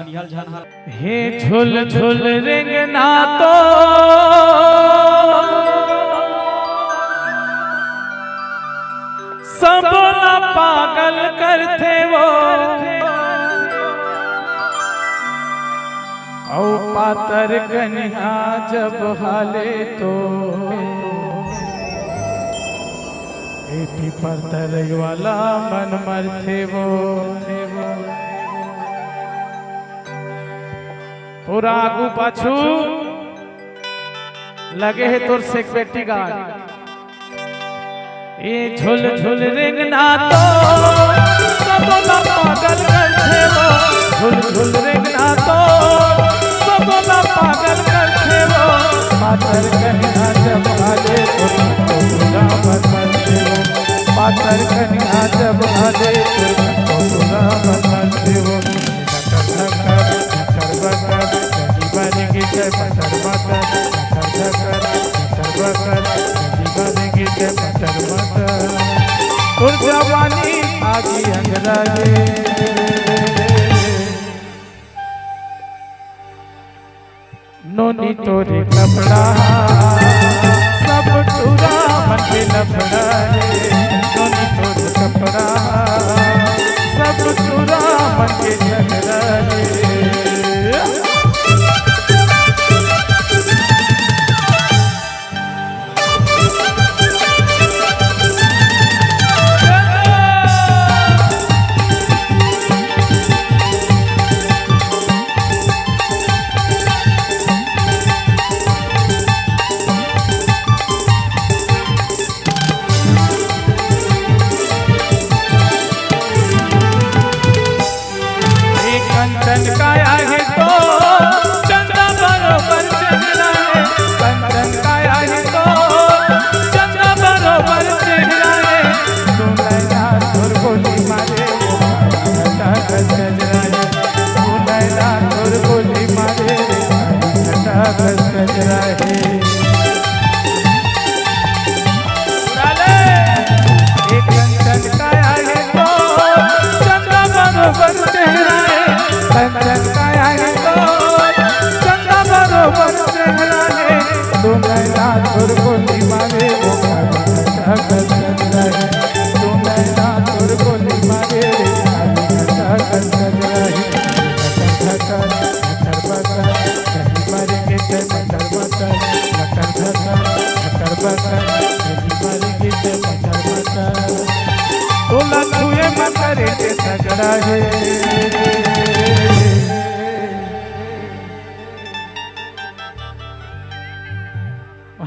हे झुल झुल रिंगना तो सब न पागल करते वो औ पातर कन्या जब हाले तो पर तरई वाला मन मरते वो पूरा आगू पाछू लगे है तोर सिक्योरिटी गार्ड ये झुल झुल रिंगना तो सब पागल करते वो झुल झुल रिंगना तो सब पागल करते वो पातर कन्या जब आले तो पूरा मन मरते वो पातर कन्या जब आले तो पूरा मन मरते वो बनेगी जय पटर मटर बनेगी जय पटर मटर और जवानी आगी अंगराजे नोनी तोरे कपड़ा सब टूरा मन के लफड़ा है नोनी तोरे कपड़ा सब टूरा मन के झगड़ा है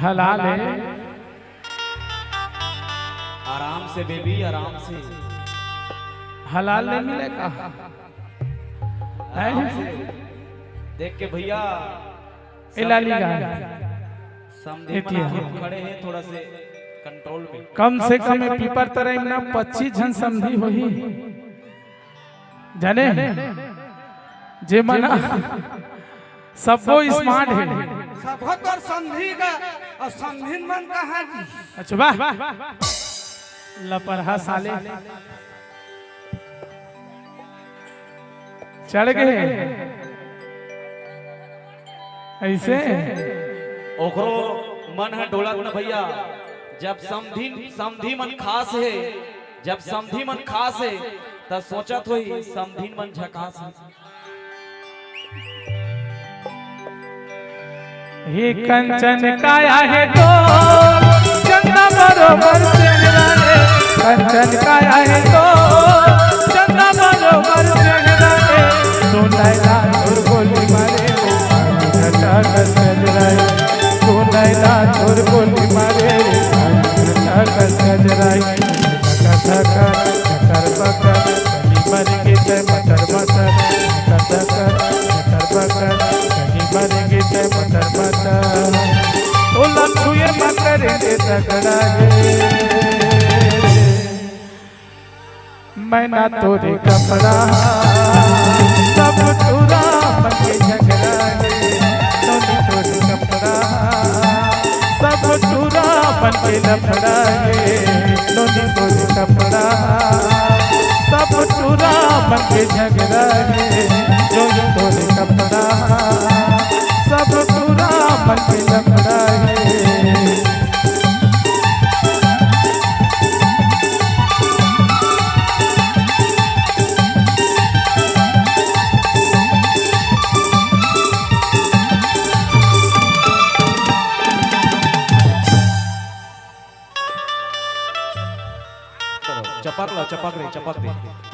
हलाल है आराम से बेबी आराम से हलाल नहीं मिलेगा देख के भैया इलाली समझे खड़े हैं थोड़ा से कंट्रोल में कम से कम पीपर तरह ना 25 जन समझी होही जाने जे मना सबको स्मार्ट है सबको तो संधि का और संधिन मन का है अच्छा वाह लपरहा साले चढ़ गए ऐसे ओकरो मन है ढोलक न भैया जब समधी मन खास है जब समधी मन खास है तब सोचत हुई समधीन मन झकास है हे कंचन काया है तो चंदा बरोबर चेहरा है कंचन काया है तो चंदा बरोबर चेहरा है तो नैना और गोली मारे घटा गजरा है तो नैना और गोली मारे घटा गजरा है धका धका बकर मरेंगे जय मटर मटर धका बकर मरेंगे जय मटर मटर तो लखुए मकरेंगे झगड़ा है मैं ना तोरे कपड़ा सब टूरा मके झगड़ा है नोनी तोरे कपड़ा सब टूरा मके लफड़ा है नोनी तोरे कपड़ा सब टूरा मन के झगड़ा है जो जो तोरे कपड़ा सब पूरा मन के लफड़ा है चपक लो, चपक रे, चपक दे।